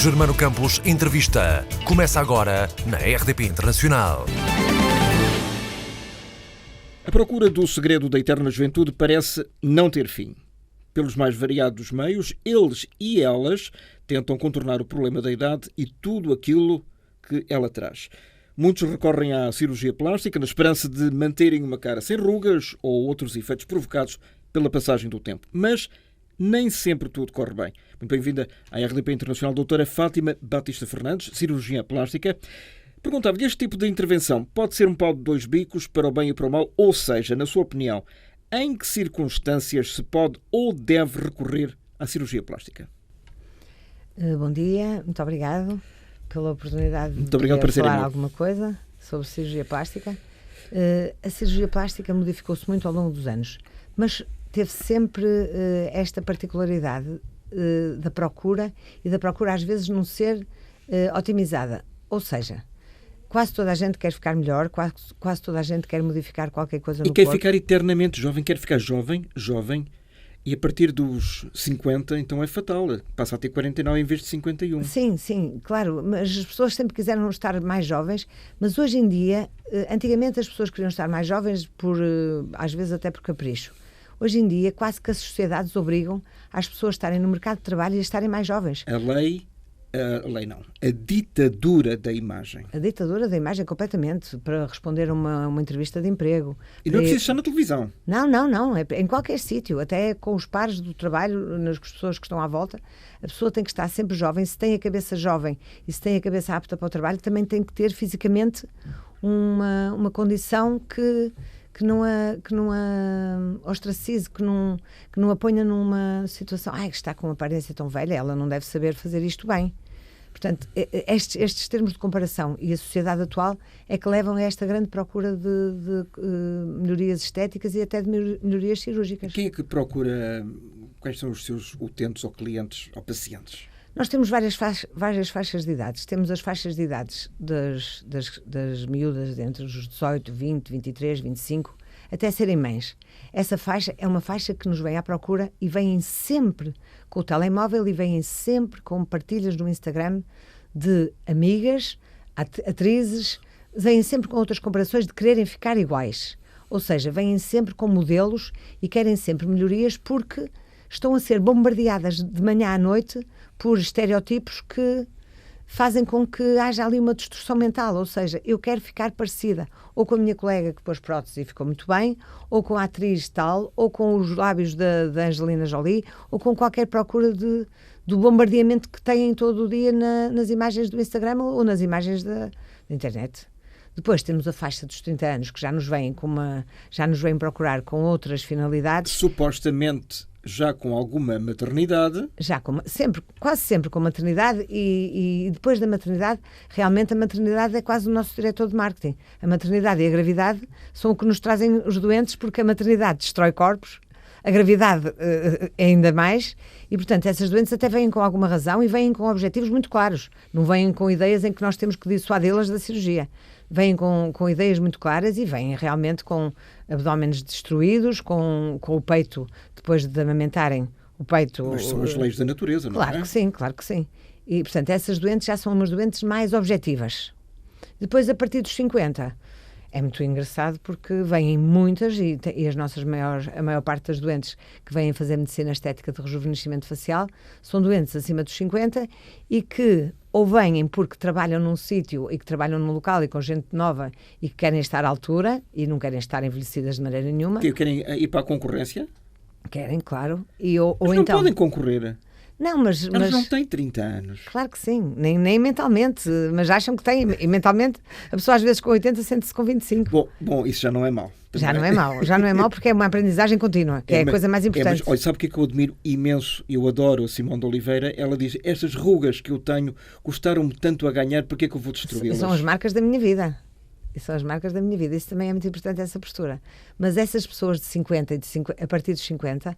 Germano Campos Entrevista. Começa agora na RDP Internacional. A procura do segredo da eterna juventude parece não ter fim. Pelos mais variados meios, eles e elas tentam contornar o problema da idade e tudo aquilo que ela traz. Muitos recorrem à cirurgia plástica na esperança de manterem uma cara sem rugas ou outros efeitos provocados pela passagem do tempo. Mas nem sempre tudo corre bem. Muito bem-vinda à RDP Internacional, doutora Fátima Batista Fernandes, cirurgia plástica. Perguntava-lhe, este tipo de intervenção pode ser um pau de dois bicos para o bem e para o mal? Ou seja, na sua opinião, em que circunstâncias se pode ou deve recorrer à cirurgia plástica? Bom dia, muito obrigado pela oportunidade muito obrigado de por falar alguma coisa sobre cirurgia plástica. A cirurgia plástica modificou-se muito ao longo dos anos, mas teve sempre esta particularidade da procura e da procura às vezes não ser otimizada. Ou seja, quase toda a gente quer ficar melhor, quase toda a gente quer modificar qualquer coisa no corpo. E quer ficar eternamente jovem, quer ficar jovem, e a partir dos 50, então é fatal. Passa a ter 49 em vez de 51. Sim, claro. Mas as pessoas sempre quiseram estar mais jovens, mas hoje em dia, antigamente as pessoas queriam estar mais jovens às vezes até por capricho. Hoje em dia, quase que as sociedades obrigam as pessoas a estarem no mercado de trabalho e a estarem mais jovens. A ditadura da imagem. A ditadura da imagem, completamente, para responder a uma entrevista de emprego. E não é preciso estar na televisão. Não. É em qualquer sítio, até com os pares do trabalho, nas pessoas que estão à volta. A pessoa tem que estar sempre jovem. Se tem a cabeça jovem e se tem a cabeça apta para o trabalho, também tem que ter fisicamente uma condição que não a ostracize, que não a ponha numa situação, que está com uma aparência tão velha, ela não deve saber fazer isto bem. Portanto, estes termos de comparação e a sociedade atual é que levam a esta grande procura de melhorias estéticas e até de melhorias cirúrgicas. Quem é que procura? Quais são os seus utentes ou clientes ou pacientes? Nós temos várias faixas de idades. Temos as faixas de idades das miúdas entre os 18, 20, 23, 25, até serem mães. Essa faixa é uma faixa que nos vem à procura e vêm sempre com o telemóvel e vêm sempre com partilhas no Instagram de amigas, atrizes, vêm sempre com outras comparações de quererem ficar iguais. Ou seja, vêm sempre com modelos e querem sempre melhorias porque estão a ser bombardeadas de manhã à noite por estereótipos que fazem com que haja ali uma distorção mental. Ou seja, eu quero ficar parecida ou com a minha colega que pôs prótese e ficou muito bem, ou com a atriz tal, ou com os lábios da Angelina Jolie, ou com qualquer procura do bombardeamento que têm todo o dia nas imagens do Instagram ou nas imagens da internet. Depois temos a faixa dos 30 anos, que já nos vêm procurar com outras finalidades. Supostamente já com alguma maternidade. Quase sempre com maternidade e depois da maternidade, realmente a maternidade é quase o nosso diretor de marketing. A maternidade e a gravidade são o que nos trazem os doentes, porque a maternidade destrói corpos, a gravidade ainda mais, e portanto essas doentes até vêm com alguma razão e vêm com objetivos muito claros. Não vêm com ideias em que nós temos que dissuadi-las da cirurgia. Vêm com ideias muito claras e vêm realmente com abdómenes destruídos, com o peito, depois de amamentarem o peito. Mas são as leis da natureza, não é? Claro que sim. E, portanto, essas doentes já são umas doentes mais objetivas. Depois, a partir dos 50, é muito engraçado porque vêm muitas, e a maior parte das doentes que vêm fazer medicina estética de rejuvenescimento facial são doentes acima dos 50 e que ou vêm porque trabalham num sítio e que trabalham num local e com gente nova e que querem estar à altura e não querem estar envelhecidas de maneira nenhuma. Que querem ir para a concorrência? Querem, claro. Mas não então podem concorrer. Não, mas não têm 30 anos. Claro que sim, nem mentalmente, mas acham que têm. E mentalmente, a pessoa às vezes com 80 sente-se com 25. Bom, isso já não é mau. Já não é mau porque é uma aprendizagem contínua, que é a coisa mais importante. Mas olha, sabe o que é que eu admiro imenso? Eu adoro a Simone de Oliveira. Ela diz, estas rugas que eu tenho custaram-me tanto a ganhar, porque é que eu vou destruí-las? São as marcas da minha vida. Isso também é muito importante, essa postura. Mas essas pessoas de 50 a partir dos 50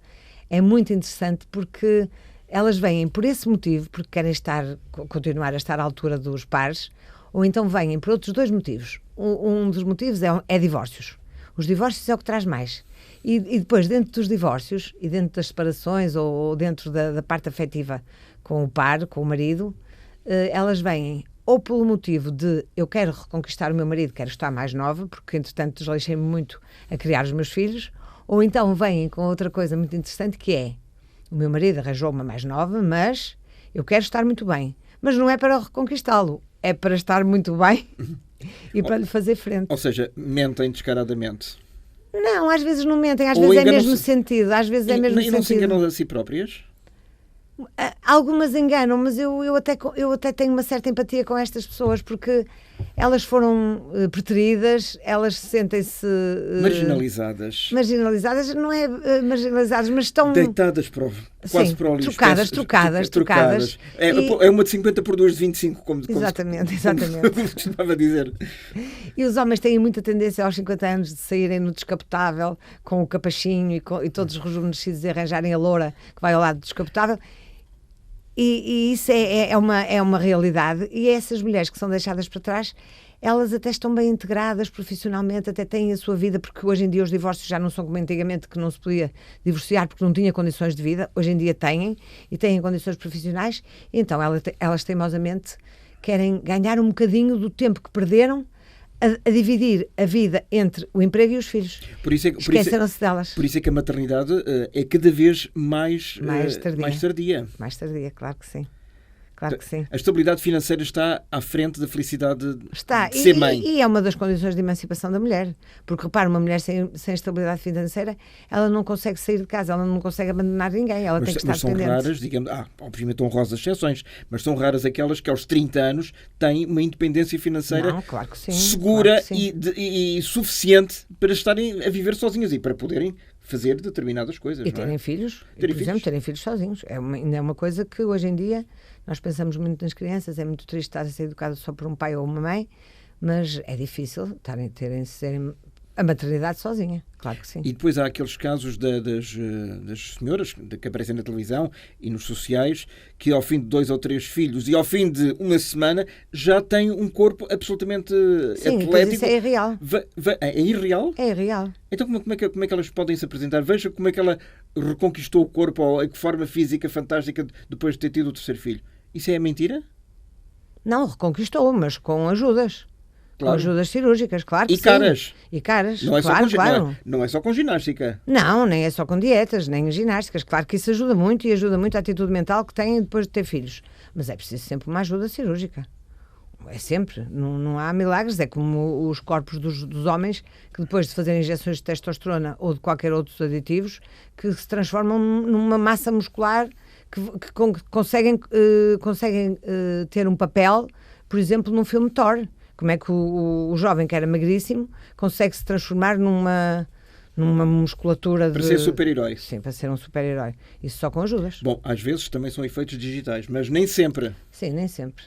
é muito interessante porque elas vêm por esse motivo, porque querem continuar a estar à altura dos pares, ou então vêm por outros dois motivos. Um dos motivos é divórcios. Os divórcios é o que traz mais. E depois, dentro dos divórcios e dentro das separações ou dentro da parte afetiva com o par, com o marido, elas vêm ou pelo motivo de eu quero reconquistar o meu marido, quero estar mais nova, porque entretanto desleixei-me muito a criar os meus filhos, ou então vêm com outra coisa muito interessante que é o meu marido arranjou uma mais nova, mas eu quero estar muito bem. Mas não é para reconquistá-lo, é para estar muito bem e para lhe fazer frente. Ou seja, mentem descaradamente. Não, às vezes não mentem, às Ou vezes é mesmo enganam-se- sentido, às vezes é mesmo E não se sentido. enganam a si próprias? Algumas enganam, mas eu até tenho uma certa empatia com estas pessoas porque elas foram preteridas, elas sentem-se Marginalizadas. não é marginalizadas, mas estão Deitadas quase sim, para o lixo. trocadas. É uma de 50 por duas de 25, como Exatamente. como costumava dizer. E os homens têm muita tendência aos 50 anos de saírem no descapotável com o capachinho e todos rejuvenescidos e arranjarem a loura que vai ao lado do descapotável. E isso é uma realidade. E essas mulheres que são deixadas para trás, elas até estão bem integradas profissionalmente, até têm a sua vida, porque hoje em dia os divórcios já não são como antigamente, que não se podia divorciar porque não tinha condições de vida. Hoje em dia têm, e têm condições profissionais. E então elas teimosamente querem ganhar um bocadinho do tempo que perderam a dividir a vida entre o emprego e os filhos. Esqueceram-se delas. Por isso é que a maternidade é cada vez mais tardia. Mais tardia, claro que sim. Claro que sim. A estabilidade financeira está à frente da felicidade Está. de ser mãe. E é uma das condições de emancipação da mulher. Porque, repara, uma mulher sem estabilidade financeira, ela não consegue sair de casa, ela não consegue abandonar ninguém, ela tem que estar mas são dependente. raras, digamos, obviamente honrosas exceções, mas são raras aquelas que aos 30 anos têm uma independência financeira Não, claro que sim, segura claro que sim. e suficiente para estarem a viver sozinhas e para poderem fazer determinadas coisas. E não é? terem filhos, Terem por exemplo, filhos. terem filhos sozinhos. Ainda é uma coisa que hoje em dia nós pensamos muito nas crianças, é muito triste estar a ser educada só por um pai ou uma mãe, mas é difícil serem a maternidade sozinha, claro que sim. E depois há aqueles casos das senhoras que aparecem na televisão e nos sociais que ao fim de 2 ou 3 filhos e ao fim de uma semana já têm um corpo absolutamente Sim, atlético. isso é irreal. É irreal? É irreal. Então como é que elas podem se apresentar? Veja como é que ela reconquistou o corpo, ou a forma física fantástica depois de ter tido o terceiro filho. Isso é mentira? Não, reconquistou, mas com ajudas. Claro. Com ajudas cirúrgicas, claro que E sim. caras. E caras, Não é, claro, claro. não é só com ginástica. Não, nem é só com dietas, nem ginásticas. Claro que isso ajuda muito e ajuda muito a atitude mental que têm depois de ter filhos. Mas é preciso sempre uma ajuda cirúrgica. É sempre. Não há milagres. É como os corpos dos homens que depois de fazerem injeções de testosterona ou de qualquer outros aditivos que se transformam numa massa muscular que conseguem ter um papel, por exemplo, num filme Thor. Como é que o jovem que era magríssimo consegue se transformar numa musculatura Para ser super-herói. Sim, para ser um super-herói. Isso só com ajudas. Bom, às vezes também são efeitos digitais, mas nem sempre. Sim, nem sempre.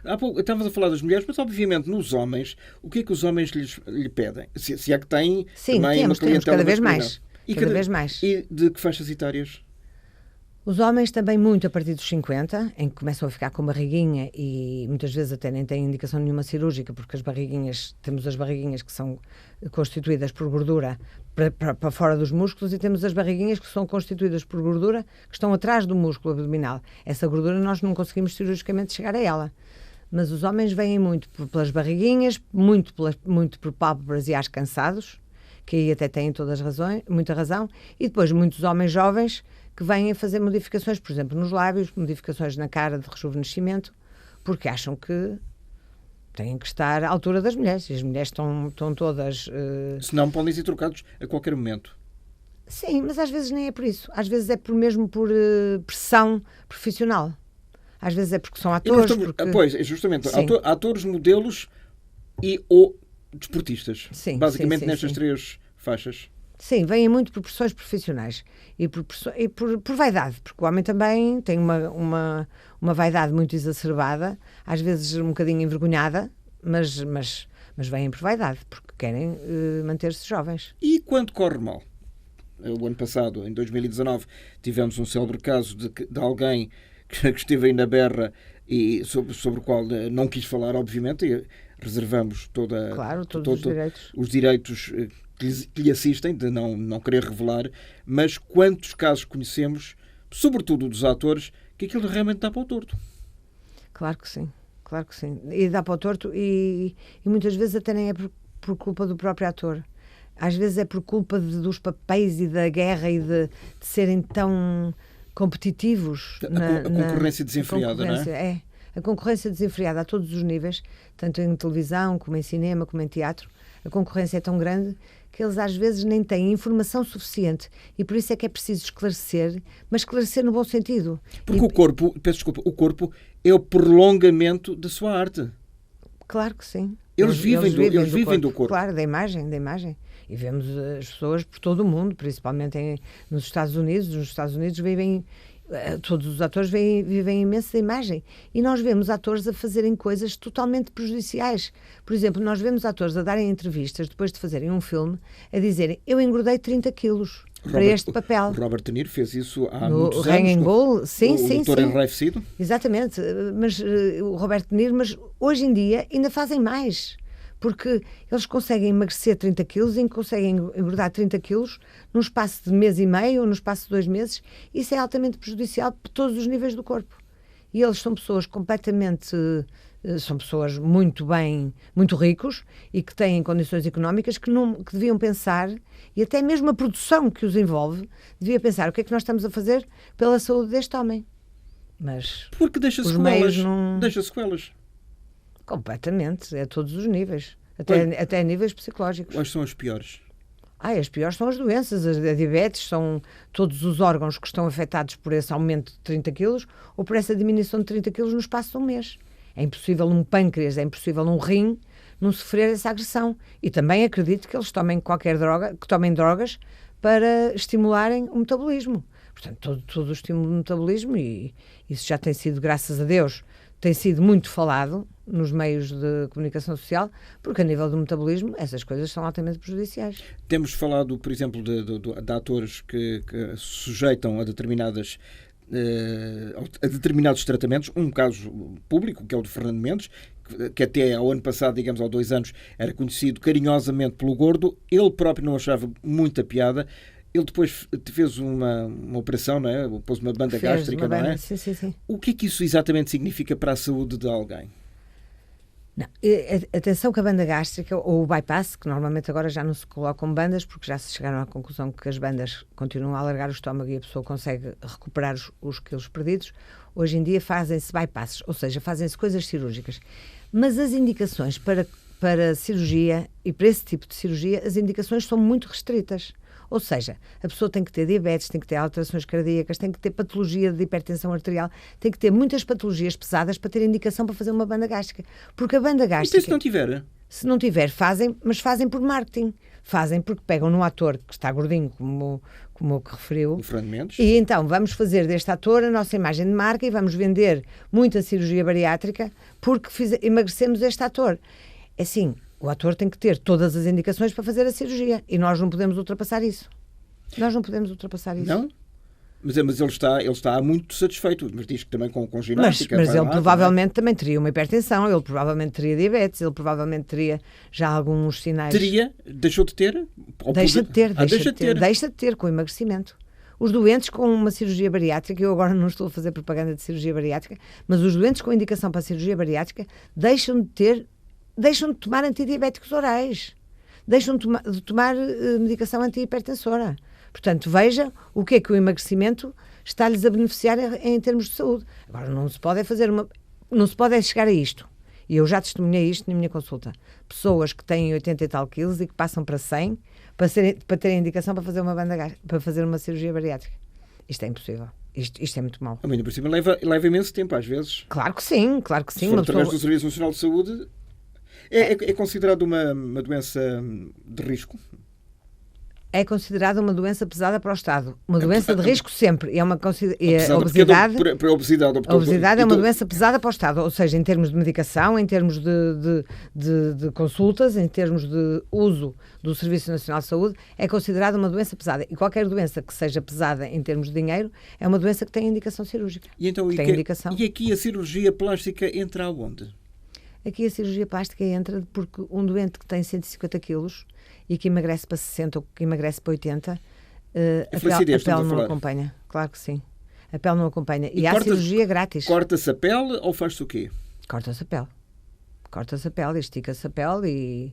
Há pouco estavas a falar das mulheres, mas obviamente nos homens, o que é que os homens lhe pedem? Se é que têm Sim, também temos cada vez mais. Cada vez mais. E de que faixas etárias? Os homens também muito a partir dos 50, em que começam a ficar com barriguinha e muitas vezes até nem têm indicação nenhuma cirúrgica, porque temos as barriguinhas que são constituídas por gordura para fora dos músculos e temos as barriguinhas que são constituídas por gordura que estão atrás do músculo abdominal. Essa gordura nós não conseguimos cirurgicamente chegar a ela. Mas os homens vêm muito pelas barriguinhas, muito por pálpebras e ás cansados, que aí até têm muita razão, e depois muitos homens jovens que vêm a fazer modificações, por exemplo, nos lábios, modificações na cara de rejuvenescimento, porque acham que têm que estar à altura das mulheres. E as mulheres estão todas... Se não, podem ser trocados a qualquer momento. Sim, mas às vezes nem é por isso. Às vezes é mesmo por pressão profissional. Às vezes é porque são atores. Pois, é justamente. Sim. Atores, modelos ou desportistas. Sim, basicamente sim, nestas sim. 3 faixas. Sim, vêm muito por pressões profissionais e por vaidade, porque o homem também tem uma vaidade muito exacerbada, às vezes um bocadinho envergonhada, mas vêm por vaidade, porque querem manter-se jovens. E quando corre mal? O ano passado, em 2019, tivemos um célebre caso de alguém que esteve aí na berra e sobre o qual não quis falar, obviamente, e reservamos todos os direitos que lhe assistem, de não querer revelar, mas quantos casos conhecemos, sobretudo dos atores, que aquilo realmente dá para o torto? Claro que sim, claro que sim. E dá para o torto e muitas vezes até nem é por culpa do próprio ator. Às vezes é por culpa dos papéis e da guerra e de serem tão competitivos. A concorrência desenfreada, não é? É. A concorrência desenfreada a todos os níveis, tanto em televisão, como em cinema, como em teatro. A concorrência é tão grande que eles às vezes nem têm informação suficiente e por isso é que é preciso esclarecer, mas esclarecer no bom sentido. Porque o corpo é o prolongamento da sua arte. Claro que sim. Eles vivem do corpo. Claro, da imagem. E vemos as pessoas por todo o mundo, principalmente nos Estados Unidos. Nos Estados Unidos vivem... Todos os atores vivem imenso da imagem e nós vemos atores a fazerem coisas totalmente prejudiciais. Por exemplo, nós vemos atores a darem entrevistas depois de fazerem um filme a dizerem: eu engordei 30 quilos para este papel. O Robert De Niro fez isso há no muitos Hanging anos. Bull, sim. O doutor enraivecido. Exatamente, mas o Robert De Niro, mas hoje em dia ainda fazem mais. Porque eles conseguem emagrecer 30 quilos e conseguem engordar 30 quilos num espaço de mês e meio ou num espaço de 2 meses. Isso é altamente prejudicial para todos os níveis do corpo. E eles são pessoas completamente... São pessoas muito ricos e que têm condições económicas que deviam pensar, e até mesmo a produção que os envolve, devia pensar o que é que nós estamos a fazer pela saúde deste homem. Mas porque deixa sequelas. Completamente, a todos os níveis, até a níveis psicológicos. Quais são as piores? As piores são as doenças, a diabetes, são todos os órgãos que estão afetados por esse aumento de 30 quilos ou por essa diminuição de 30 quilos no espaço de um mês. É impossível um pâncreas, é impossível um rim não sofrer essa agressão. E também acredito que eles tomem tomem drogas para estimularem o metabolismo. Portanto, todo o estímulo do metabolismo, e isso já tem sido, graças a Deus, tem sido muito falado nos meios de comunicação social, porque a nível do metabolismo essas coisas são altamente prejudiciais. Temos falado, por exemplo, de atores que se sujeitam a determinados tratamentos. Um caso público, que é o de Fernando Mendes, que até ao ano passado, digamos, há 2 anos, era conhecido carinhosamente pelo gordo. Ele próprio não achava muita piada. Ele depois fez uma operação, não é? Pôs uma banda gástrica, não é? Sim. O que é que isso exatamente significa para a saúde de alguém? Não, atenção que a banda gástrica ou o bypass, que normalmente agora já não se colocam bandas, porque já se chegaram à conclusão que as bandas continuam a alargar o estômago e a pessoa consegue recuperar os quilos perdidos, hoje em dia fazem-se bypasses, ou seja, fazem-se coisas cirúrgicas. Mas as indicações para cirurgia e para esse tipo de cirurgia, as indicações são muito restritas. Ou seja, a pessoa tem que ter diabetes, tem que ter alterações cardíacas, tem que ter patologia de hipertensão arterial, tem que ter muitas patologias pesadas para ter indicação para fazer uma banda gástrica. Porque a banda gástrica... E se não tiver? Se não tiver, fazem, mas fazem por marketing. Fazem porque pegam num ator que está gordinho, como o que referiu. O Fernando Mendes. E então vamos fazer deste ator a nossa imagem de marca e vamos vender muita cirurgia bariátrica porque emagrecemos este ator. É assim... O ator tem que ter todas as indicações para fazer a cirurgia e nós não podemos ultrapassar isso. Não? Mas ele está muito satisfeito, mas diz que também com ginástica. Mas ele provavelmente também teria uma hipertensão, ele provavelmente teria diabetes, ele provavelmente teria já alguns sinais. Teria? Deixou de ter? Deixa de ter com o emagrecimento. Os doentes com uma cirurgia bariátrica, eu agora não estou a fazer propaganda de cirurgia bariátrica, mas os doentes com indicação para a cirurgia bariátrica deixam de tomar antidiabéticos orais, deixam de tomar medicação antihipertensora. Portanto, veja o que é que o emagrecimento está-lhes a beneficiar em termos de saúde. Agora, não se pode chegar a isto. E eu já testemunhei isto na minha consulta. Pessoas que têm 80 e tal quilos e que passam para 100 para terem indicação para fazer para fazer uma cirurgia bariátrica. Isto é impossível. Isto é muito mau. A mim, por cima, leva imenso tempo, às vezes. Claro que sim. Se for através do Serviço Nacional de Saúde... É considerado uma doença de risco? É considerada uma doença pesada para o Estado. Uma doença de risco sempre. A obesidade é uma doença pesada para o Estado. Ou seja, em termos de medicação, em termos de consultas, em termos de uso do Serviço Nacional de Saúde, é considerada uma doença pesada. E qualquer doença que seja pesada em termos de dinheiro é uma doença que tem indicação cirúrgica. E aqui a cirurgia plástica entra aonde? Aqui a cirurgia plástica entra porque um doente que tem 150 quilos e que emagrece para 60 ou que emagrece para 80, a pele não acompanha. Claro que sim. A pele não acompanha. E há corta-se- cirurgia grátis. Corta-se a pele ou faz-se o quê? Corta-se a pele. Corta-se a pele, estica-se a pele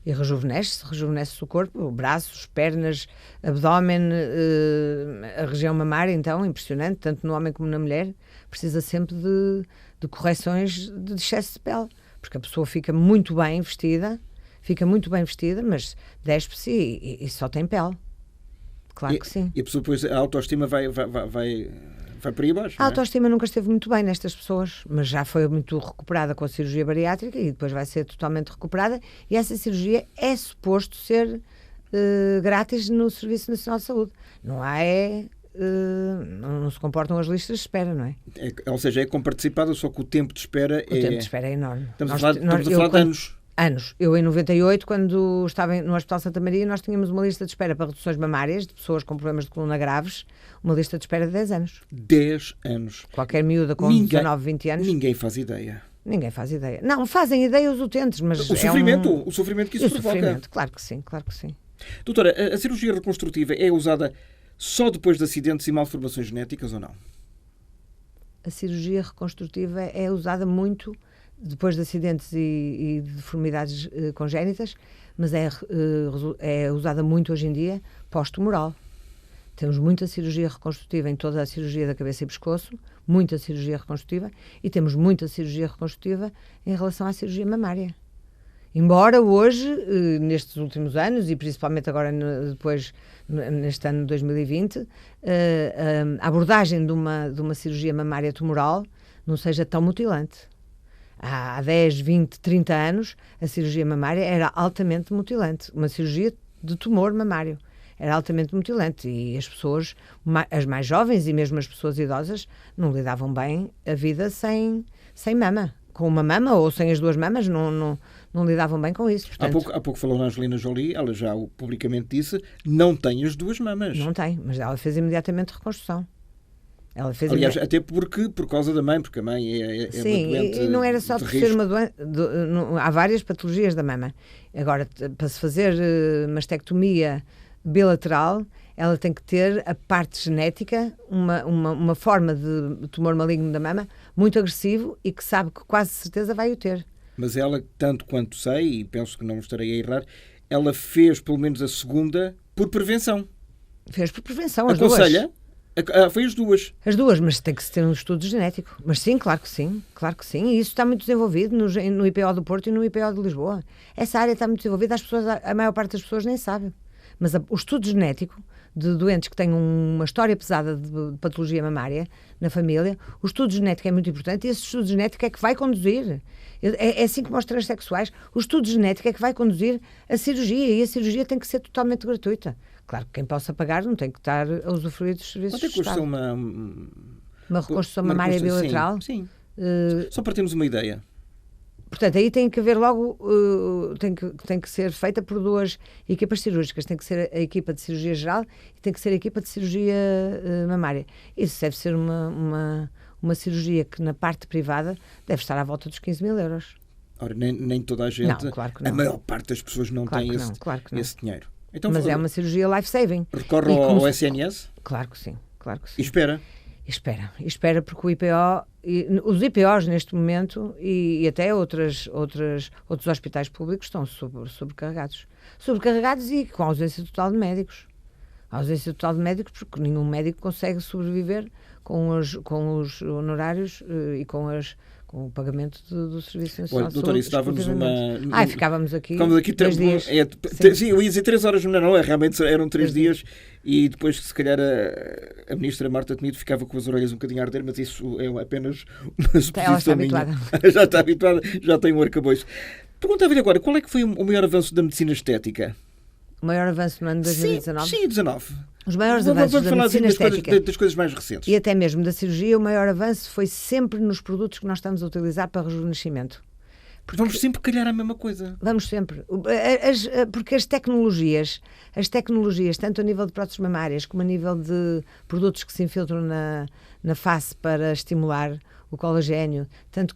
e rejuvenesce o corpo, braços, pernas, abdômen, a região mamária, então, impressionante, tanto no homem como na mulher, precisa sempre de correções de excesso de pele, porque a pessoa fica muito bem vestida, mas despe-se e só tem pele. Claro que sim. E a pessoa depois, a autoestima vai por aí abaixo, A não é? autoestima nunca esteve muito bem nestas pessoas, mas já foi muito recuperada com a cirurgia bariátrica e depois vai ser totalmente recuperada. E essa cirurgia é suposto ser grátis no Serviço Nacional de Saúde. Não há não se comportam as listas de espera, não é? Ou seja, é comparticipada, só que o tempo de espera O tempo de espera é enorme. Estamos a falar de anos. Anos. Eu, em 98, quando estava no Hospital Santa Maria, nós tínhamos uma lista de espera para reduções mamárias de pessoas com problemas de coluna graves, uma lista de espera de 10 anos. 10 anos. Qualquer miúda com 19, 20 anos. Ninguém faz ideia. Ninguém faz ideia. Não, fazem ideia os utentes, mas O sofrimento que isso provoca. Sofrimento, claro que sim, claro que sim. Doutora, a cirurgia reconstrutiva é usada só depois de acidentes e malformações genéticas ou não? A cirurgia reconstrutiva é usada muito depois de acidentes e de deformidades congénitas, mas é usada muito hoje em dia pós-tumoral. Temos muita cirurgia reconstrutiva em toda a cirurgia da cabeça e pescoço, muita cirurgia reconstrutiva, e temos muita cirurgia reconstrutiva em relação à cirurgia mamária. Embora hoje, nestes últimos anos, e principalmente agora depois, neste ano de 2020, a abordagem de uma cirurgia mamária tumoral não seja tão mutilante. Há 10, 20, 30 anos, a cirurgia mamária era altamente mutilante. Uma cirurgia de tumor mamário. Era altamente mutilante. E as pessoas, as mais jovens e mesmo as pessoas idosas, não lidavam bem a vida sem mama. Com uma mama ou sem as duas mamas, não lidavam bem com isso. Portanto, Há pouco falou na Angelina Jolie, ela já publicamente disse, não tem as duas mamas. Não tem, mas ela fez imediatamente reconstrução. Aliás, até por causa da mãe, porque a mãe é sim, uma doente. E não era só por ser uma doente. Há várias patologias da mama. Agora, para se fazer mastectomia bilateral, ela tem que ter a parte genética, uma forma de tumor maligno da mama muito agressivo e que sabe que quase certeza vai o ter. Mas ela, tanto quanto sei, e penso que não estarei a errar, ela fez pelo menos a segunda por prevenção. Fez por prevenção, as Aconselha? duas. Foi as duas. As duas, mas tem que se ter um estudo genético. Mas sim, claro que sim. E isso está muito desenvolvido no IPO do Porto e no IPO de Lisboa. Essa área está muito desenvolvida, a maior parte das pessoas nem sabe. Mas o estudo genético de doentes que têm uma história pesada de patologia mamária na família, o estudo genético é muito importante e esse estudo genético é que vai conduzir. É assim como aos transexuais, o estudo genético é que vai conduzir a cirurgia e a cirurgia tem que ser totalmente gratuita. Claro que quem possa pagar não tem que estar a usufruir dos serviços do Estado. Quanto custa uma reconstrução mamária bilateral? Sim. Só para termos uma ideia. Portanto, aí tem que haver logo, tem que ser feita por duas equipas cirúrgicas. Tem que ser a equipa de cirurgia geral e tem que ser a equipa de cirurgia mamária. Isso deve ser uma cirurgia que na parte privada deve estar à volta dos 15 mil euros. Ora, nem toda a gente, não, claro que não. A maior parte das pessoas não tem esse dinheiro. Então, mas é uma cirurgia life-saving. Recorre ao SNS? Claro que sim. E espera? Espera porque o IPO, os IPOs neste momento e até outros hospitais públicos estão sobrecarregados. Sobrecarregados e com ausência total de médicos. Ausência total de médicos porque nenhum médico consegue sobreviver com os honorários e com o pagamento do Serviço Nacional de Saúde. Doutora, estávamos ficávamos aqui 3 dias. Sim, eu ia dizer 3 horas, não, realmente eram 3 dias e depois que se calhar a ministra Marta Temido ficava com as orelhas um bocadinho a arder, mas isso é apenas uma suposição minha. Já está habituada, já tem um arcabouço. Perguntava-lhe agora, qual é que foi o maior avanço da medicina estética? O maior avanço no ano de 2019? Sim, 19. Os maiores avanços da medicina estética das coisas mais recentes. E até mesmo da cirurgia, o maior avanço foi sempre nos produtos que nós estamos a utilizar para rejuvenescimento. Vamos sempre calhar a mesma coisa. Vamos sempre. Porque as tecnologias, tanto a nível de próteses mamárias como a nível de produtos que se infiltram na face para estimular o colagênio, tanto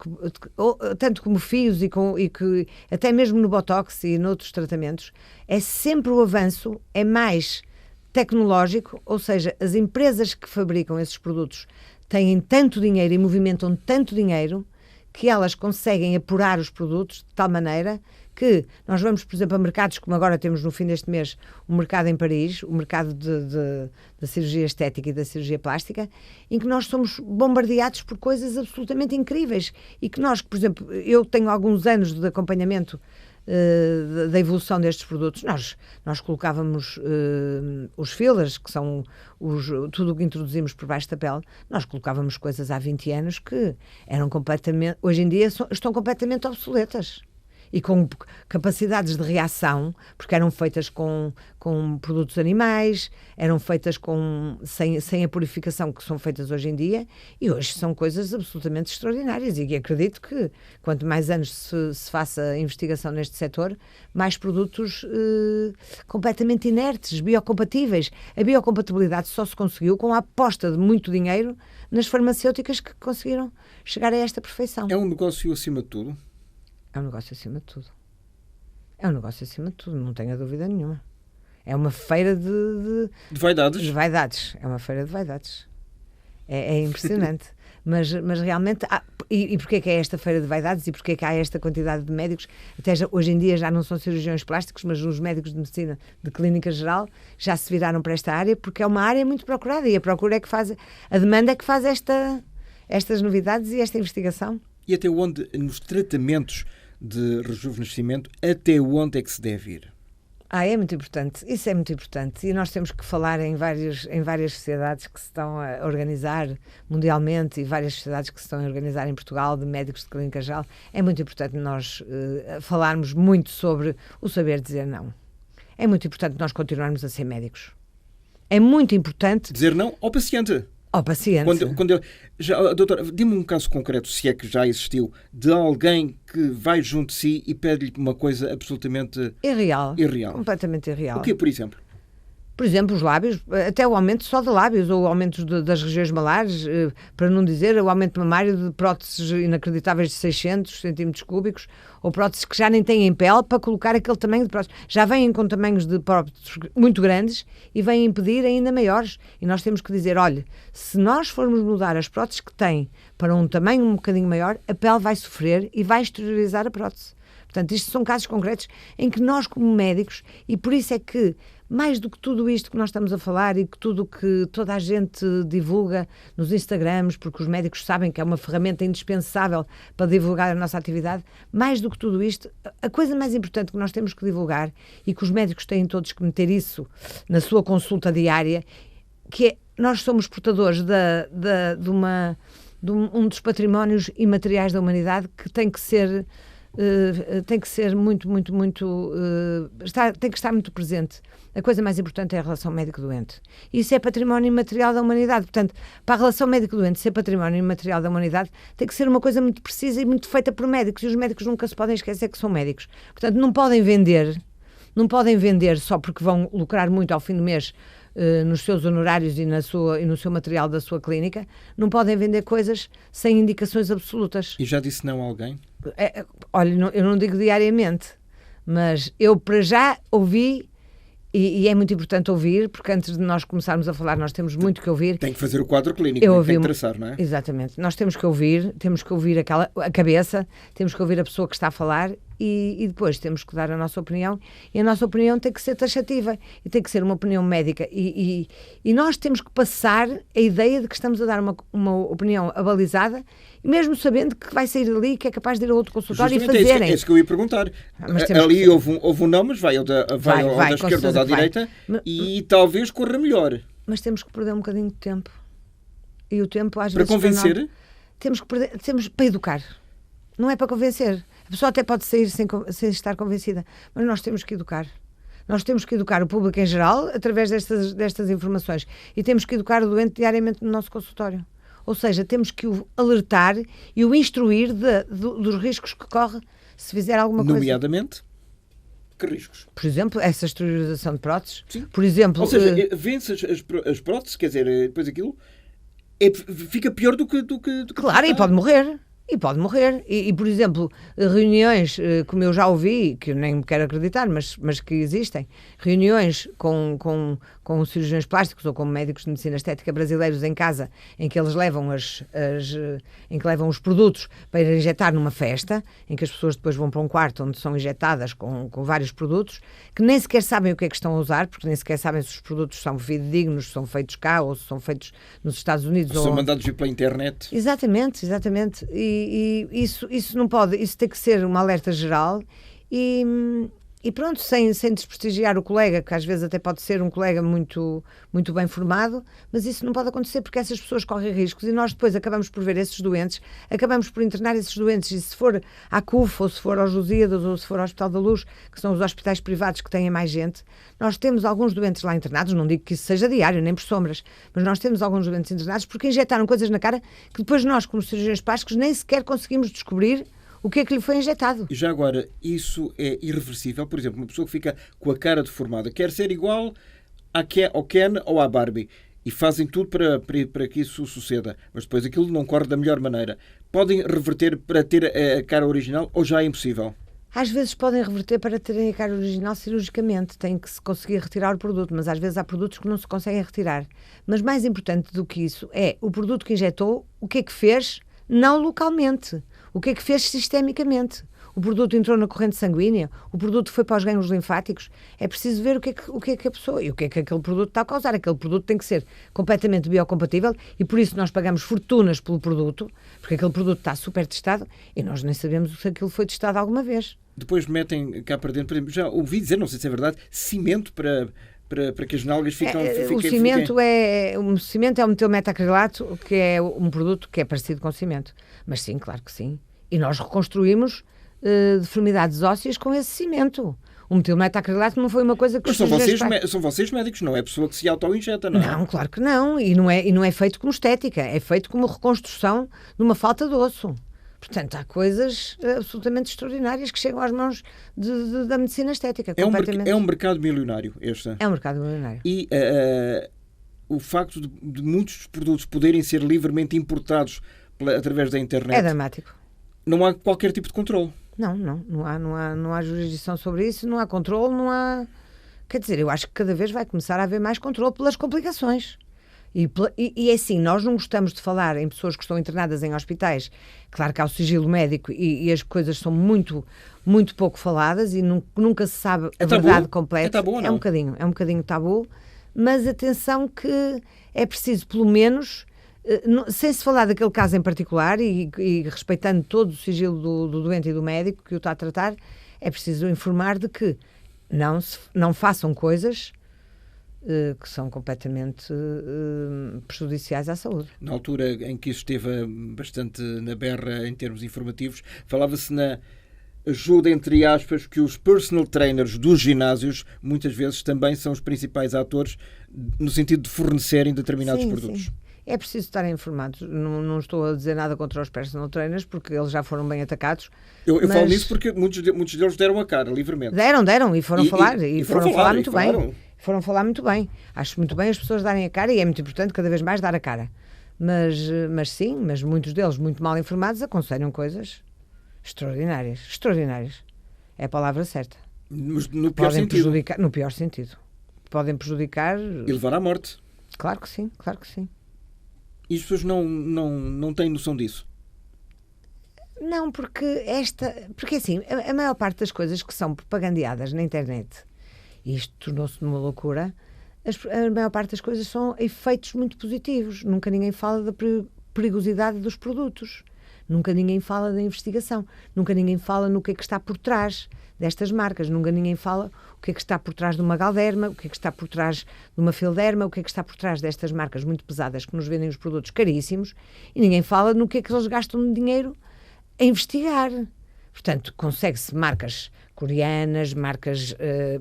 como fios e que até mesmo no Botox e noutros tratamentos, é sempre o avanço, é mais tecnológico, ou seja, as empresas que fabricam esses produtos têm tanto dinheiro e movimentam tanto dinheiro que elas conseguem apurar os produtos de tal maneira que nós vamos, por exemplo, a mercados como agora temos no fim deste mês o mercado em Paris, o mercado da cirurgia estética e da cirurgia plástica, em que nós somos bombardeados por coisas absolutamente incríveis e que nós, por exemplo, eu tenho alguns anos de acompanhamento da evolução destes produtos. Nós colocávamos os fillers, que são tudo o que introduzimos por baixo da pele, nós colocávamos coisas há 20 anos que eram completamente, hoje em dia estão completamente obsoletas e com capacidades de reação, porque eram feitas com produtos animais, eram feitas sem a purificação que são feitas hoje em dia, e hoje são coisas absolutamente extraordinárias, e acredito que quanto mais anos se faça investigação neste setor, mais produtos completamente inertes, biocompatíveis. A biocompatibilidade só se conseguiu com a aposta de muito dinheiro nas farmacêuticas que conseguiram chegar a esta perfeição. É um negócio acima de tudo? É um negócio acima de tudo. É um negócio acima de tudo, não tenho dúvida nenhuma. É uma feira de vaidades? De vaidades. É uma feira de vaidades. É impressionante. mas realmente... E porquê que é esta feira de vaidades? E porquê que há esta quantidade de médicos? Hoje em dia já não são cirurgiões plásticos, mas os médicos de medicina de clínica geral já se viraram para esta área, porque é uma área muito procurada. E a procura é que faz... A demanda é que faz estas novidades e esta investigação. E até onde, nos tratamentos de rejuvenescimento, até onde é que se deve ir? É muito importante. Isso é muito importante. E nós temos que falar em várias sociedades que se estão a organizar mundialmente e várias sociedades que se estão a organizar em Portugal, de médicos de clínica geral. É muito importante nós falarmos muito sobre o saber dizer não. É muito importante nós continuarmos a ser médicos. É muito importante... Dizer não ao paciente. Ao paciente. Doutora, dê-me um caso concreto, se é que já existiu, de alguém que vai junto de si e pede-lhe uma coisa absolutamente irreal. Completamente irreal. O quê, por exemplo? Por exemplo, os lábios, até o aumento só de lábios, ou o aumento das regiões malares, para não dizer o aumento mamário de próteses inacreditáveis de 600 centímetros cúbicos, ou próteses que já nem têm pele para colocar aquele tamanho de próteses. Já vêm com tamanhos de próteses muito grandes e vêm impedir ainda maiores. E nós temos que dizer, olha, se nós formos mudar as próteses que têm para um tamanho um bocadinho maior, a pele vai sofrer e vai exteriorizar a prótese. Portanto, isto são casos concretos em que nós, como médicos, e por isso é que mais do que tudo isto que nós estamos a falar e que tudo o que toda a gente divulga nos Instagrams, porque os médicos sabem que é uma ferramenta indispensável para divulgar a nossa atividade, mais do que tudo isto, a coisa mais importante que nós temos que divulgar e que os médicos têm todos que meter isso na sua consulta diária, que é, nós somos portadores de um dos patrimónios imateriais da humanidade que tem que ser muito, muito, muito... tem que estar muito presente. A coisa mais importante é a relação médico-doente. Isso é património imaterial da humanidade. Portanto, para a relação médico-doente ser património imaterial da humanidade, tem que ser uma coisa muito precisa e muito feita por médicos. E os médicos nunca se podem esquecer que são médicos. Portanto, não podem vender só porque vão lucrar muito ao fim do mês nos seus honorários e no seu material da sua clínica. Não podem vender coisas sem indicações absolutas. E já disse não a alguém? Olha, eu não digo diariamente, mas eu para já ouvi, e é muito importante ouvir, porque antes de nós começarmos a falar nós temos muito que ouvir. Tem que fazer o quadro clínico, tem que traçar, não é? Exatamente. Nós temos que ouvir a cabeça, temos que ouvir a pessoa que está a falar e depois temos que dar a nossa opinião, e a nossa opinião tem que ser taxativa e tem que ser uma opinião médica e nós temos que passar a ideia de que estamos a dar uma opinião abalizada, mesmo sabendo que vai sair dali e que é capaz de ir a outro consultório. Justamente e fazerem. É isso que eu ia perguntar. Ali houve um não, mas vai ao da esquerda ou da direita e talvez corra melhor. Mas temos que perder um bocadinho de tempo. E o tempo às vezes... Para convencer? Temos para educar. Não é para convencer. A pessoa até pode sair sem estar convencida, mas nós temos que educar. Nós temos que educar o público em geral através destas informações e temos que educar o doente diariamente no nosso consultório. Ou seja, temos que o alertar e o instruir dos riscos que corre se fizer alguma coisa. Nomeadamente, que riscos? Por exemplo, essa esterilização de próteses. Sim. Por exemplo, ou seja, vence as próteses, quer dizer, depois aquilo fica pior do que claro, e pode morrer. E pode morrer. Por exemplo, reuniões, como eu já ouvi, que eu nem me quero acreditar, mas que existem, reuniões com cirurgiões plásticos ou com médicos de medicina estética brasileiros em casa, em que eles levam em que levam os produtos para injetar numa festa, em que as pessoas depois vão para um quarto onde são injetadas com vários produtos, que nem sequer sabem o que é que estão a usar, porque nem sequer sabem se os produtos são fidedignos, se são feitos cá ou se são feitos nos Estados Unidos. São mandados vir pela internet. Exatamente. E isso não pode, isso tem que ser uma alerta geral e pronto, sem desprestigiar o colega, que às vezes até pode ser um colega muito, muito bem formado, mas isso não pode acontecer porque essas pessoas correm riscos e nós depois acabamos por ver esses doentes, acabamos por internar esses doentes e se for à CUF ou se for aos Lusíadas ou se for ao Hospital da Luz, que são os hospitais privados que têm mais gente, nós temos alguns doentes lá internados, não digo que isso seja diário, nem por sombras, mas nós temos alguns doentes internados porque injetaram coisas na cara que depois nós, como cirurgiões plásticos, nem sequer conseguimos descobrir o que é que lhe foi injetado. E já agora, isso é irreversível? Por exemplo, uma pessoa que fica com a cara deformada quer ser igual ao Ken ou à Barbie e fazem tudo para que isso suceda, mas depois aquilo não corre da melhor maneira. Podem reverter para ter a cara original ou já é impossível? Às vezes podem reverter para terem a cara original cirurgicamente, tem que se conseguir retirar o produto, mas às vezes há produtos que não se conseguem retirar. Mas mais importante do que isso é o produto que injetou, o que é que fez, não localmente. O que é que fez sistemicamente? O produto entrou na corrente sanguínea? O produto foi para os ganglios linfáticos? É preciso ver o que é que a pessoa e o que é que aquele produto está a causar. Aquele produto tem que ser completamente biocompatível e por isso nós pagamos fortunas pelo produto, porque aquele produto está super testado e nós nem sabemos se aquilo foi testado alguma vez. Depois metem cá para dentro, por exemplo, já ouvi dizer, não sei se é verdade, cimento para que as nalgas o cimento é o metilmetacrilato, que é um produto que é parecido com cimento. Mas sim, claro que sim. E nós reconstruímos deformidades ósseas com esse cimento. O metilmetacrilato não foi uma coisa que... Mas são vocês médicos, não é a pessoa que se auto-injeta, não é? Não, claro que não. E não é feito como estética. É feito como reconstrução de uma falta de osso. Portanto, há coisas absolutamente extraordinárias que chegam às mãos da medicina estética. É um mercado milionário, este. É um mercado milionário. E o facto de muitos produtos poderem ser livremente importados através da internet... É dramático. Não há qualquer tipo de controle. Não há jurisdição sobre isso, não há controle, não há... Quer dizer, eu acho que cada vez vai começar a haver mais controle pelas complicações. E é assim, nós não gostamos de falar em pessoas que estão internadas em hospitais. Claro que há o sigilo médico e as coisas são muito, muito pouco faladas e nunca se sabe a verdade completa. É tabu ou não? É um bocadinho tabu, mas atenção que é preciso, pelo menos, sem se falar daquele caso em particular e respeitando todo o sigilo do doente e do médico que o está a tratar, é preciso informar de que não façam coisas que são completamente prejudiciais à saúde. Na altura em que isso esteve bastante na berra em termos informativos, falava-se na ajuda, entre aspas, que os personal trainers dos ginásios muitas vezes também são os principais atores no sentido de fornecerem determinados produtos. Sim. É preciso estarem informados. Não estou a dizer nada contra os personal trainers, porque eles já foram bem atacados. Eu falo nisso porque muitos deles deram a cara livremente. Deram e foram falar. E foram falar muito falaram. Bem. Foram falar muito bem. Acho muito bem as pessoas darem a cara e é muito importante cada vez mais dar a cara. Mas sim, muitos deles, muito mal informados, aconselham coisas extraordinárias. Extraordinárias. É a palavra certa. Mas no pior sentido. No pior sentido. Podem prejudicar... E levar à morte. Claro que sim, claro que sim. E as pessoas não têm noção disso? Não, porque assim, a maior parte das coisas que são propagandeadas na internet, e isto tornou-se numa loucura, a maior parte das coisas são efeitos muito positivos. Nunca ninguém fala da perigosidade dos produtos. Nunca ninguém fala da investigação. Nunca ninguém fala no que é que está por trás destas marcas. Nunca ninguém fala o que é que está por trás de uma Galderma, o que é que está por trás de uma Filderma, o que é que está por trás destas marcas muito pesadas que nos vendem os produtos caríssimos, e ninguém fala no que é que eles gastam de dinheiro a investigar. Portanto, consegue-se marcas coreanas, marcas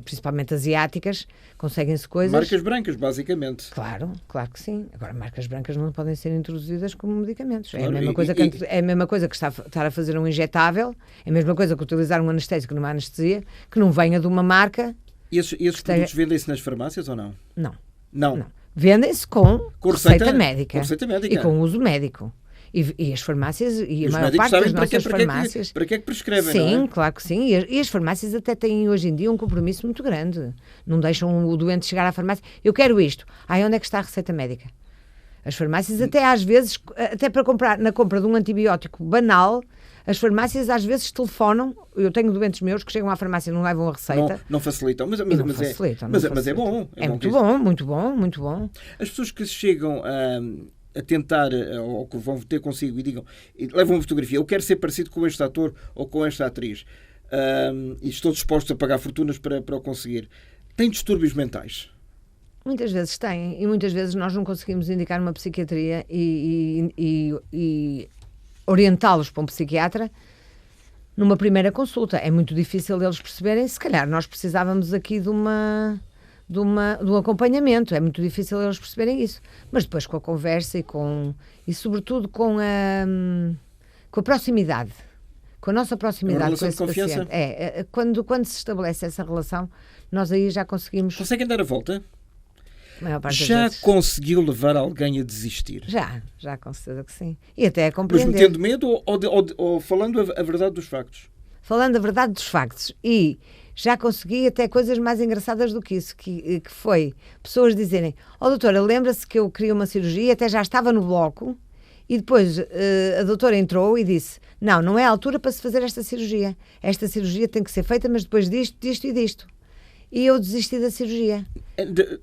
principalmente asiáticas, conseguem-se coisas... Marcas brancas, basicamente. Claro que sim. Agora, marcas brancas não podem ser introduzidas como medicamentos. Claro, é a mesma coisa que estar a fazer um injetável, é a mesma coisa que utilizar um anestésico numa anestesia, que não venha de uma marca... E esses produtos vendem-se nas farmácias ou não? Não. Vendem-se com receita médica. Com receita médica. E com uso médico. E as farmácias, e a Os maior médicos parte das sabem nossas farmácias... para que é que prescrevem, Sim, não é? claro que sim. E as farmácias até têm hoje em dia um compromisso muito grande. Não deixam o doente chegar à farmácia. Eu quero isto. Onde é que está a receita médica? As farmácias até às vezes, até para comprar, na compra de um antibiótico banal, as farmácias às vezes telefonam. Eu tenho doentes meus que chegam à farmácia e não levam a receita. Não facilitam, mas é bom. É muito bom, muito bom, muito bom. As pessoas que chegam a tentar, ou que vão ter consigo e levam uma fotografia, eu quero ser parecido com este ator ou com esta atriz, e estou disposto a pagar fortunas para o conseguir. Têm distúrbios mentais? Muitas vezes têm, e muitas vezes nós não conseguimos indicar uma psiquiatria e orientá-los para um psiquiatra numa primeira consulta. É muito difícil eles perceberem, se calhar nós precisávamos aqui de um acompanhamento. É muito difícil eles perceberem isso. Mas depois com a conversa e sobretudo com a proximidade, com a nossa proximidade com esse paciente. Quando se estabelece essa relação, nós aí já conseguimos... Conseguem dar a volta? Já conseguiu levar alguém a desistir? Já com certeza que sim. E até a Mas compreender. metendo medo ou falando a verdade dos factos? Falando a verdade dos factos. E já consegui até coisas mais engraçadas do que isso, que foi pessoas dizerem: doutora, lembra-se que eu queria uma cirurgia, até já estava no bloco, e depois a doutora entrou e disse: não é a altura para se fazer esta cirurgia. Esta cirurgia tem que ser feita, mas depois disto e disto. E eu desisti da cirurgia.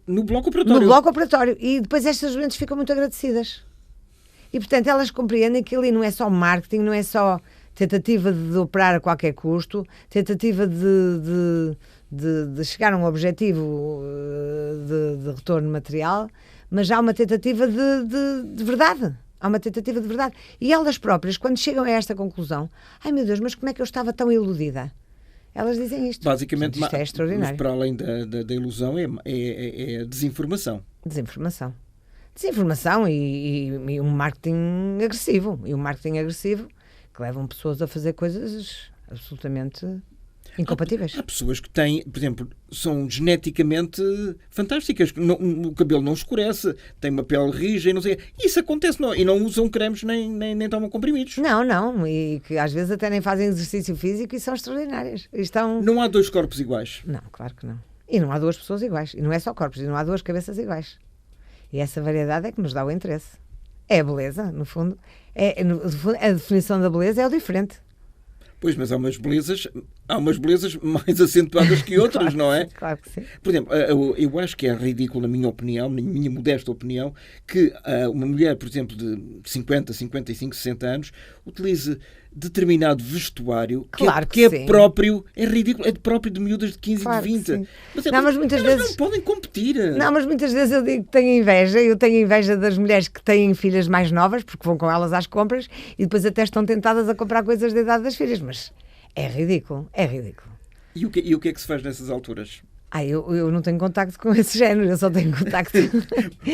No bloco operatório? No bloco operatório. E depois estas doentes ficam muito agradecidas. E, portanto, elas compreendem que ali não é só marketing, não é só tentativa de operar a qualquer custo, tentativa de chegar a um objetivo de retorno material, mas há uma tentativa de verdade. Há uma tentativa de verdade. E elas próprias, quando chegam a esta conclusão, ai meu Deus, mas como é que eu estava tão iludida? Elas dizem isto. Basicamente, isto é extraordinário. Mas para além da ilusão, é desinformação. Desinformação e um marketing agressivo. E um marketing agressivo que levam pessoas a fazer coisas absolutamente incompatíveis. Há pessoas que têm, por exemplo, são geneticamente fantásticas. O cabelo não escurece, têm uma pele rija e não sei. Isso acontece, e não usam cremes nem tomam comprimidos. Não. E que às vezes até nem fazem exercício físico e são extraordinárias. Não há dois corpos iguais. Não, claro que não. E não há duas pessoas iguais. E não é só corpos, e não há duas cabeças iguais. E essa variedade é que nos dá o interesse. É a beleza, no fundo. A definição da beleza é o diferente. Pois, mas há umas belezas mais acentuadas que outras, claro, não é? Claro que sim. Por exemplo, eu acho que é ridículo, na minha opinião, na minha modesta opinião, que uma mulher, por exemplo, de 50, 55, 60 anos, utilize determinado vestuário que é próprio, é ridículo, é próprio de miúdas de 15 e de 20. Mas muitas vezes não podem competir. Não, mas muitas vezes eu digo que tenho inveja. Eu tenho inveja das mulheres que têm filhas mais novas, porque vão com elas às compras e depois até estão tentadas a comprar coisas da idade das filhas. Mas é ridículo, é ridículo. E o que é que se faz nessas alturas? Eu não tenho contacto com esse género, eu só tenho contacto...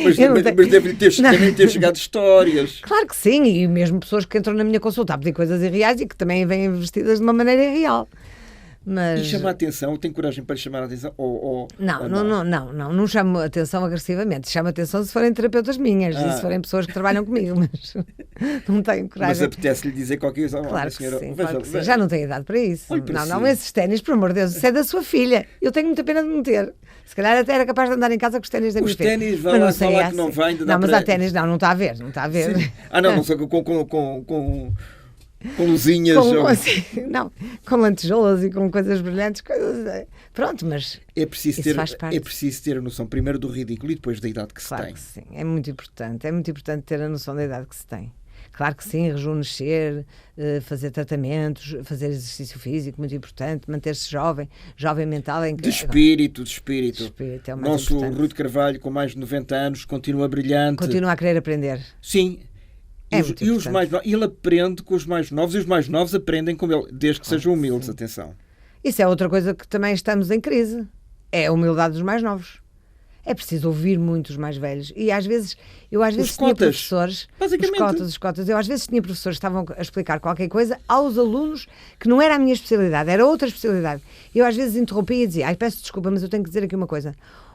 mas devem ter chegado histórias. Claro que sim, e mesmo pessoas que entram na minha consulta a pedir coisas irreais e que também vêm vestidas de uma maneira irreal. Mas... E chama a atenção? Tem coragem para lhe chamar a atenção? Não chamo a atenção agressivamente. Chamo a atenção se forem terapeutas minhas e se forem pessoas que trabalham comigo, mas não tenho coragem. Mas apetece-lhe dizer qualquer coisa? Claro que senhora, sim, veja, claro que sim. Já não tenho idade para isso. Não, esses ténis, por amor de Deus, isso é da sua filha. Eu tenho muita pena de me ter. Se calhar até era capaz de andar em casa com os ténis da minha filha. Os ténis, vai lá que não vai. Não, mas há ténis, não está a ver, não está a ver. Sim. Não sei, com luzinhas. Com lantejoulas e com coisas brilhantes. Pronto, mas é preciso faz parte. É preciso ter a noção primeiro do ridículo e depois da idade que se tem. Que sim, é muito importante ter a noção da idade que se tem. Claro que sim, rejuvenescer, fazer tratamentos, fazer exercício físico, muito importante, manter-se jovem mental. De espírito. É o mais Nosso importante. Rui de Carvalho, com mais de 90 anos, continua brilhante. Continua a querer aprender. Sim. E os mais novos, ele aprende com os mais novos e os mais novos aprendem com ele, desde que sejam humildes, sim. Atenção. Isso é outra coisa que também estamos em crise. É a humildade dos mais novos. É preciso ouvir muito os mais velhos. E às vezes tinha professores, os cotas, eu às vezes tinha professores que estavam a explicar qualquer coisa aos alunos que não era a minha especialidade, era outra especialidade. Eu às vezes interrompia e dizia: peço desculpa, mas eu tenho que dizer aqui uma coisa.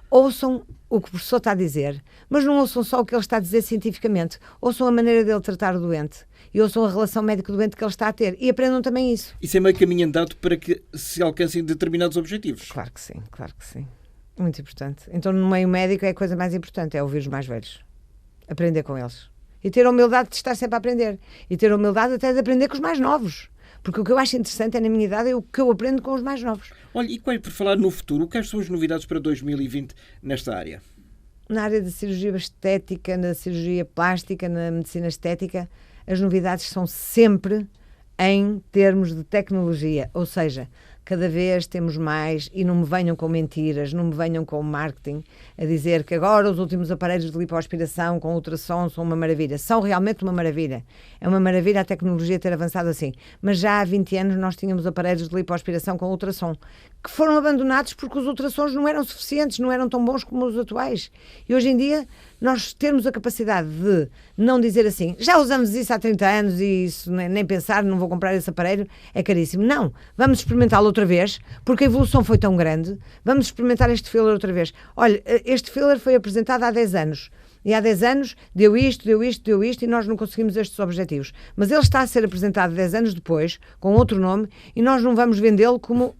Ouçam o que o professor está a dizer, mas não ouçam só o que ele está a dizer cientificamente. Ouçam a maneira dele tratar o doente e ouçam a relação médico-doente que ele está a ter e aprendam também isso. Isso é meio caminho andado para que se alcancem determinados objetivos. Claro que sim, claro que sim. Muito importante. Então, no meio médico, é a coisa mais importante, é ouvir os mais velhos. Aprender com eles. E ter a humildade de estar sempre a aprender. E ter a humildade até de aprender com os mais novos. Porque o que eu acho interessante é, na minha idade, é o que eu aprendo com os mais novos. Olha, e por falar no futuro, quais são as novidades para 2020 nesta área? Na área da cirurgia estética, na cirurgia plástica, na medicina estética, as novidades são sempre em termos de tecnologia. Ou seja, cada vez temos mais, e não me venham com mentiras, não me venham com marketing, a dizer que agora os últimos aparelhos de lipoaspiração com ultrassom são uma maravilha. São realmente uma maravilha. É uma maravilha a tecnologia ter avançado assim. Mas já há 20 anos nós tínhamos aparelhos de lipoaspiração com ultrassom, que foram abandonados porque os ultrassons não eram suficientes, não eram tão bons como os atuais. E hoje em dia nós temos a capacidade de não dizer assim, já usamos isso há 30 anos e isso nem pensar, não vou comprar esse aparelho, é caríssimo. Não, vamos experimentá-lo outra vez, porque a evolução foi tão grande, vamos experimentar este filler outra vez. Olha, este filler foi apresentado há 10 anos. E há 10 anos deu isto e nós não conseguimos estes objetivos. Mas ele está a ser apresentado 10 anos depois, com outro nome, e nós não vamos vendê-lo como...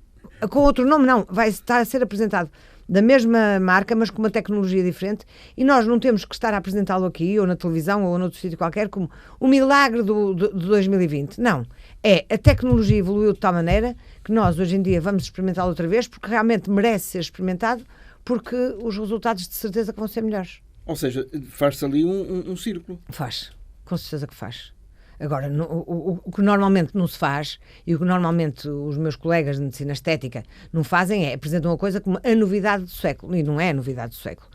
Com outro nome, não. Vai estar a ser apresentado da mesma marca, mas com uma tecnologia diferente, e nós não temos que estar a apresentá-lo aqui, ou na televisão, ou noutro sítio qualquer, como o milagre de 2020. Não. A tecnologia evoluiu de tal maneira que nós, hoje em dia, vamos experimentá-lo outra vez, porque realmente merece ser experimentado, porque os resultados de certeza que vão ser melhores. Ou seja, faz-se ali um círculo. Faz. Com certeza que faz. Agora, o que normalmente não se faz e o que normalmente os meus colegas de medicina estética não fazem é apresentam uma coisa como a novidade do século. E não é a novidade do século.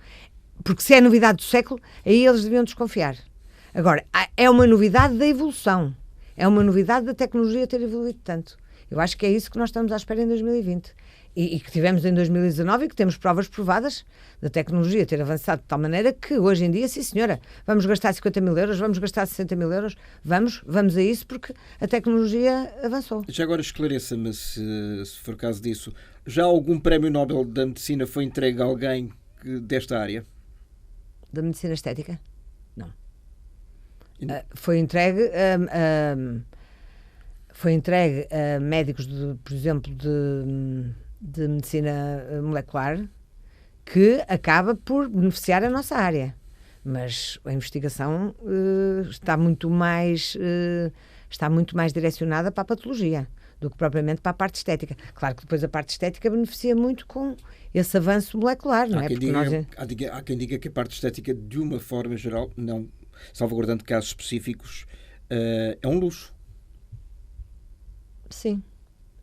Porque se é a novidade do século, aí eles deviam desconfiar. Agora, é uma novidade da evolução. É uma novidade da tecnologia ter evoluído tanto. Eu acho que é isso que nós estamos à espera em 2020. E que tivemos em 2019 e que temos provas provadas da tecnologia ter avançado de tal maneira que hoje em dia, sim senhora, vamos gastar 50 mil euros, vamos gastar 60 mil euros, vamos a isso porque a tecnologia avançou. Já agora esclareça-me, se for caso disso, já algum prémio Nobel da Medicina foi entregue a alguém desta área? Da medicina estética? Não. Foi entregue a médicos, por exemplo, de medicina molecular, que acaba por beneficiar a nossa área. Mas a investigação está muito mais direcionada para a patologia do que propriamente para a parte estética. Claro que depois a parte estética beneficia muito com esse avanço molecular, não é? Há quem diga que a parte estética, de uma forma geral, não salvaguardando casos específicos, é um luxo. Sim,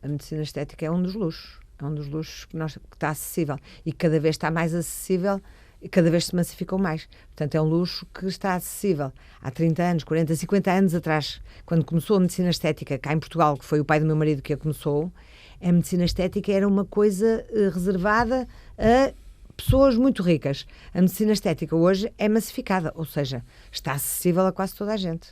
a medicina estética é um dos luxos. É um dos luxos que está acessível e cada vez está mais acessível e cada vez se massificou mais. Portanto, é um luxo que está acessível. Há 30 anos, 40, 50 anos atrás, quando começou a medicina estética cá em Portugal, que foi o pai do meu marido que a começou, a medicina estética era uma coisa reservada a pessoas muito ricas. A medicina estética hoje é massificada, ou seja, está acessível a quase toda a gente.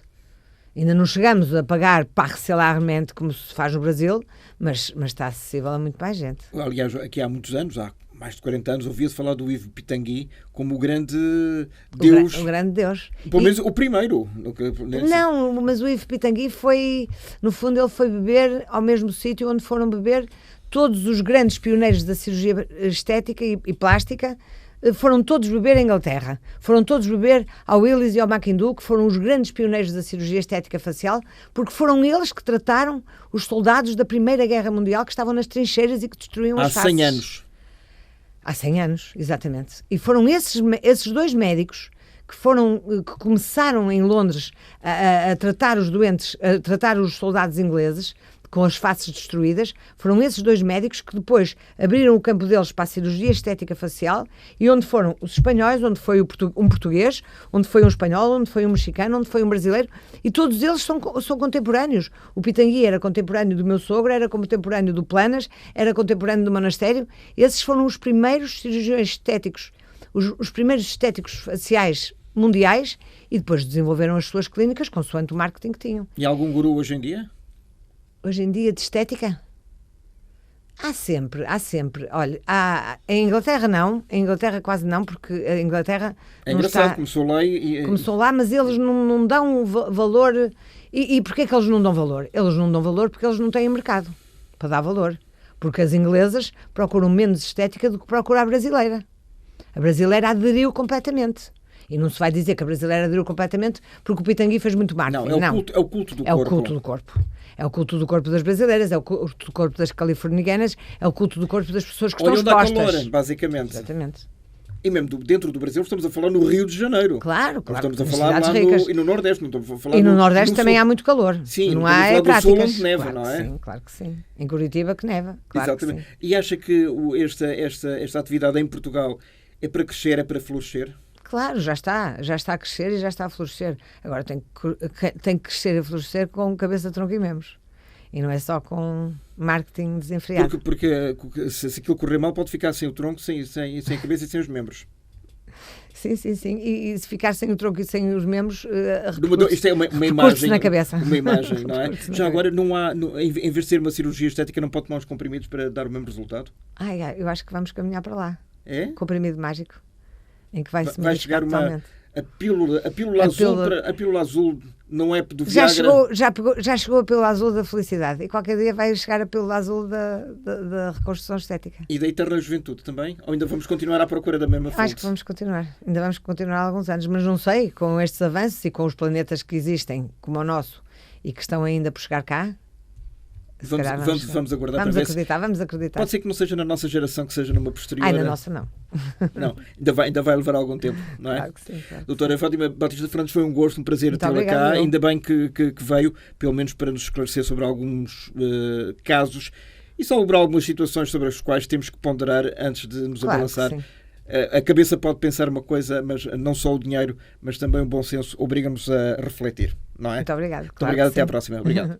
Ainda não chegamos a pagar parcelarmente como se faz no Brasil, mas está acessível a muito mais gente. Aliás, aqui há muitos anos, há mais de 40 anos, ouvia-se falar do Yves Pitangui como o grande Deus. O grande Deus. Pelo menos o primeiro. Não, mas o Yves Pitangui foi, no fundo, ele foi beber ao mesmo sítio onde foram beber todos os grandes pioneiros da cirurgia estética e plástica. Foram todos beber em Inglaterra, foram todos beber ao Willis e ao Mackendu, que foram os grandes pioneiros da cirurgia estética facial, porque foram eles que trataram os soldados da Primeira Guerra Mundial que estavam nas trincheiras e que destruíam as faces. Há 100 anos. Há 100 anos, exatamente. E foram esses dois médicos que começaram em Londres a tratar os doentes, a tratar os soldados ingleses, com as faces destruídas, foram esses dois médicos que depois abriram o campo deles para a cirurgia estética facial e onde foram os espanhóis, onde foi um português, onde foi um espanhol, onde foi um mexicano, onde foi um brasileiro, e todos eles são contemporâneos. O Pitangui era contemporâneo do meu sogro, era contemporâneo do Planas, era contemporâneo do Monastério. Esses foram os primeiros cirurgiões estéticos, os primeiros estéticos faciais mundiais, e depois desenvolveram as suas clínicas consoante o marketing que tinham. E há algum guru hoje em dia? Hoje em dia, de estética, Há sempre. Olha, em Inglaterra não, em Inglaterra quase não, porque a Inglaterra É não engraçado, está... começou lá Começou lá, mas eles não dão valor. E porquê é que eles não dão valor? Eles não dão valor porque eles não têm mercado para dar valor. Porque as inglesas procuram menos estética do que procura a brasileira. A brasileira aderiu completamente. E não se vai dizer que a brasileira aderiu completamente porque o Pitangui fez muito marketing. Não, é o culto do corpo. É o culto do corpo. É o culto do corpo das brasileiras, é o culto do corpo das californianas, é o culto do corpo das pessoas que estão expostas. Olha onde há calor, basicamente. Exatamente. E mesmo dentro do Brasil estamos a falar no Rio de Janeiro. Claro. Estamos a falar lá no Nordeste. Não estamos a falar e no Nordeste no também sul. há muito calor. Sim, não há estamos a falar do sul práticas. onde neva, Claro não é? Sim, claro que sim. Em Curitiba que neva. Claro. Exatamente. Que sim. E acha que esta atividade em Portugal é para crescer, é para florescer? Claro, já está a crescer e já está a florescer. Agora tem que crescer e florescer com cabeça, tronco e membros. E não é só com marketing desenfreado. Porque se aquilo correr mal pode ficar sem o tronco, sem a cabeça e sem os membros. Sim. E se ficar sem o tronco e sem os membros, isto é uma imagem na cabeça. Uma imagem, não é? Já agora, em vez de ser uma cirurgia estética, não pode tomar uns comprimidos para dar o mesmo resultado? Eu acho que vamos caminhar para lá. É? Comprimido mágico. Em que vai chegar totalmente. A pílula azul não é do já Viagra? Já chegou a pílula azul da felicidade e qualquer dia vai chegar a pílula azul da reconstrução estética. E da eterna juventude também? Ou ainda vamos continuar à procura da mesma fonte? Acho que vamos continuar. Ainda vamos continuar há alguns anos, mas não sei, com estes avanços e com os planetas que existem, como o nosso, e que estão ainda por chegar cá. Vamos aguardar para ver. Vamos acreditar. Pode ser que não seja na nossa geração, que seja numa posterior. Na nossa não. Não, ainda vai levar algum tempo, não é? Claro que sim. Doutora Fátima Batista Fernandes, foi um gosto, um prazer tê-la cá. Ainda bem que veio, pelo menos para nos esclarecer sobre alguns casos e sobre algumas situações sobre as quais temos que ponderar antes de nos abalançar. A cabeça pode pensar uma coisa, mas não só o dinheiro, mas também o bom senso obriga-nos a refletir, não é? Muito obrigado. Muito obrigado, até à próxima. Obrigado.